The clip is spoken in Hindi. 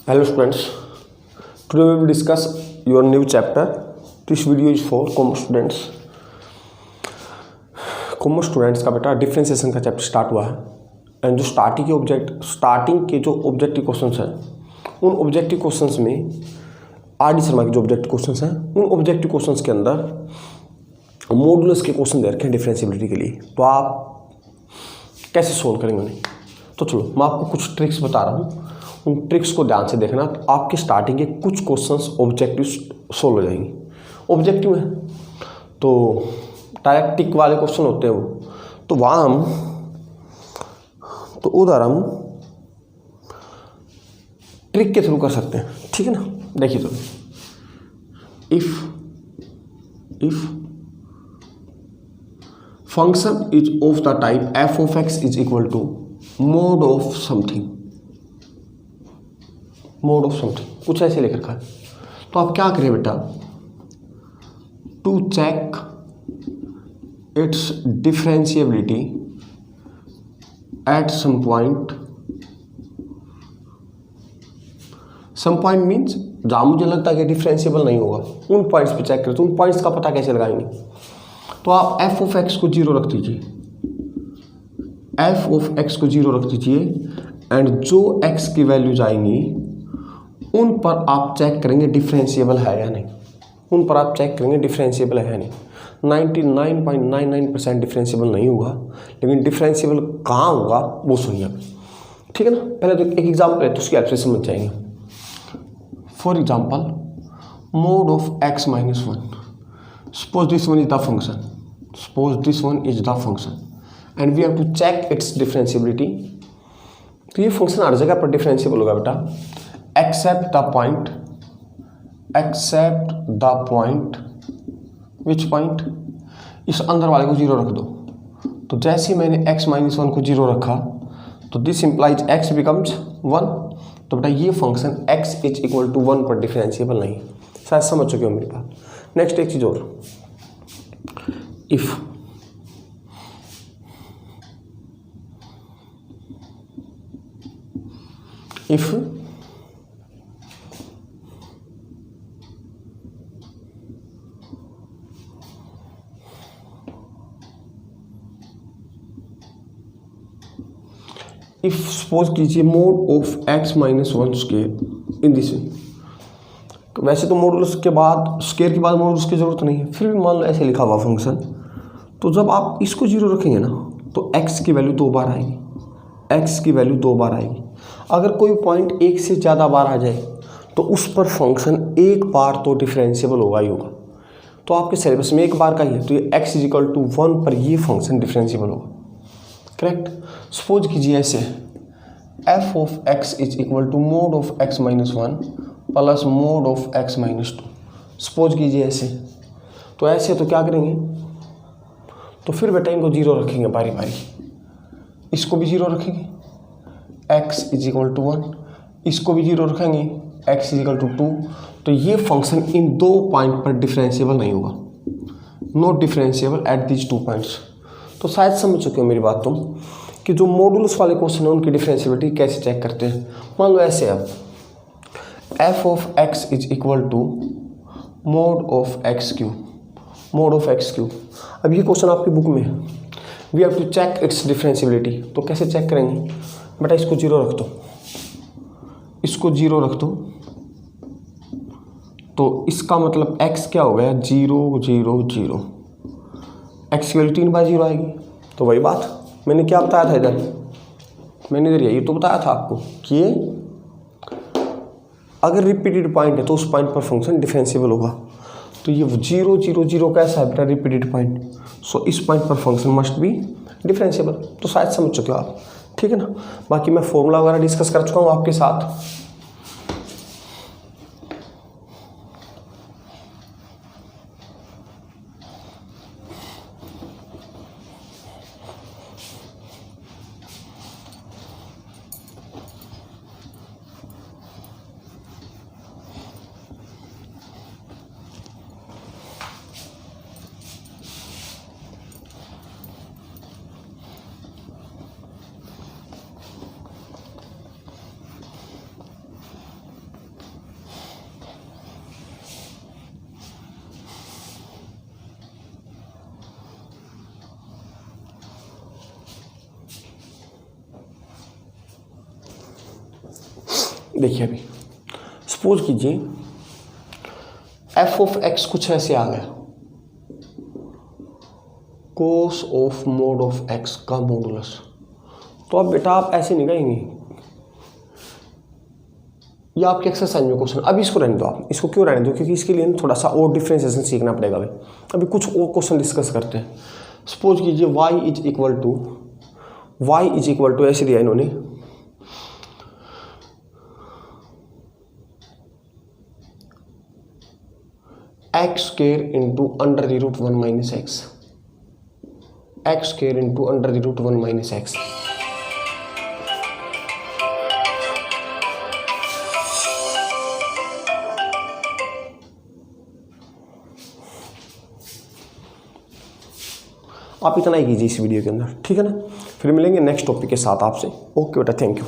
Hello students, today we will discuss your new chapter. This video is for commerce students. Commerce students का बेटा डिफरेंशिएशन का चैप्टर स्टार्ट हुआ है एंड जो स्टार्टिंग के जो ऑब्जेक्टिव क्वेश्चंस हैं उन ऑब्जेक्टिव क्वेश्चंस में आर.डी. शर्मा के जो ऑब्जेक्टिव क्वेश्चंस हैं उन ऑब्जेक्टिव क्वेश्चंस के अंदर मॉडुलस के क्वेश्चन दे रखे हैं डिफरेंशिएबिलिटी के लिए। तो आप कैसे सोल्व करेंगे उन्हें? तो चलो मैं आपको कुछ ट्रिक्स बता रहा हूँ, उन ट्रिक्स को ध्यान से देखना तो आपके स्टार्टिंग के कुछ क्वेश्चंस ऑब्जेक्टिव सोल्व हो जाएंगे। ऑब्जेक्टिव है तो डायरेक्ट टिक वाले क्वेश्चन होते हैं वो, तो वहाँ उधर हम ट्रिक के थ्रू कर सकते हैं, ठीक है ना। देखिए तो if function is of the type F of X is equal to mod of something, कुछ ऐसे लिख रखा है। तो आप क्या करें बेटा, to check its differentiability at some point means जहाँ मुझे लगता है कि डिफरेंशिएबल नहीं होगा उन पॉइंट्स पे चेक करें। तो उन पॉइंट्स का पता कैसे लगाएंगे? तो आप एफ ऑफ एक्स को 0 रख दीजिए, एफ ऑफ एक्स को 0 रख दीजिए एंड जो एक्स की वैल्यूज आएंगी उन पर आप चेक करेंगे डिफरेंशिएबल है या नहीं। 99.99% डिफरेंशिएबल नहीं होगा, लेकिन डिफरेंशिएबल कहाँ होगा वो सुनिए, ठीक है ना। पहले तो एक एग्जाम्पल है तो उसकी हेल्प से समझ जाएंगे। For example mod of x minus 1, suppose this one is the function and we have to check its differentiability. तो ये फंक्शन हर जगह पर डिफरेंशिएबल होगा बेटा except the point which point, इस अंदर वाले को 0 रख दो। तो जैसे ही मैंने x माइनस 1 को 0 रखा तो दिस इंप्लाइज x बिकम्स 1। तो बेटा ये function x is equal to 1 पर डिफरेंशिएबल नहीं। शायद समझ चुके हो मेरी बात। नेक्स्ट एक चीज़ और, इफ सपोज कीजिए mode of x minus 1 square in this way. वैसे तो मॉडुलस के बाद स्क्वायर के बाद मॉडुलस की जरूरत नहीं है, फिर भी मान लो ऐसे लिखा हुआ फंक्शन। तो जब आप इसको 0 रखेंगे ना तो x की वैल्यू 2 बार आएगी, अगर कोई पॉइंट 1 से ज़्यादा बार आ जाए तो उस पर फंक्शन एक बार तो डिफरेंशिएबल होगा ही होगा। तो आपके सिलेबस में एक बार का ही है तो ये x इज इक्वल टू 1 पर ये फंक्शन डिफरेंशिएबल होगा, करेक्ट। सपोज कीजिए ऐसे F of X is equal to mod of x minus 1 plus mod of x minus 2। Suppose कीजिए ऐसे, तो ऐसे तो क्या करेंगे, तो फिर बेटा इनको 0 रखेंगे बारी बारी, इसको भी 0 रखेंगे x इज इक्वल टू 1, इसको भी 0 रखेंगे x इज इक्वल टू 2। तो ये फंक्शन इन दो पॉइंट पर डिफरेंशिएबल नहीं होगा, not differentiable at these 2 points. तो शायद समझ चुके हो मेरी बात तुम कि जो मॉडुलस वाले क्वेश्चन है उनकी डिफरेंशिएबिलिटी कैसे चेक करते हैं। मान लो ऐसे अब F of X is equal to mod of X cube. अब ये क्वेश्चन आपकी बुक में है, we have to check its differentiability. तो कैसे चेक करेंगे बेटा, इसको 0 रख दो, तो इसका मतलब x क्या हो गया 0 0 0, x की वैल्यू 3 बार 0 आएगी। तो वही बात मैंने क्या बताया था इधर, मैंने इधर ये तो बताया था आपको कि अगर रिपीटेड पॉइंट है तो उस पॉइंट पर फंक्शन डिफरेंशिएबल होगा। तो ये 0 0 0 कैसा है बेटा, रिपीटेड पॉइंट, सो इस पॉइंट पर फंक्शन मस्ट बी डिफरेंशिएबल। तो शायद समझ चुके हो आप, ठीक है ना। बाकी मैं फॉर्मूला वगैरह डिस्कस कर चुका हूँ आपके साथ। देखिए अभी सपोज कीजिए एफ ऑफ एक्स कुछ ऐसे आ गया, cos of mode of x का मॉडुलस। तो अब बेटा आप ऐसे नहीं कहेंगे, ये आपके एक्सरसाइज में क्वेश्चन, अभी इसको रहने दो, आप इसको क्यों रहने दो, क्योंकि इसके लिए थोड़ा सा और डिफ्रेंसिएशन सीखना पड़ेगा। अभी कुछ और क्वेश्चन डिस्कस करते हैं। सपोज कीजिए y इज इक्वल टू ऐसे दिया इन्होंने, X square into under the root 1 minus X, X square into under the root 1 minus X. आप इतना ही कीजिए इस वीडियो के अंदर, ठीक है ना। फिर मिलेंगे नेक्स्ट टॉपिक के साथ आपसे। ओके बेटा, थैंक यू।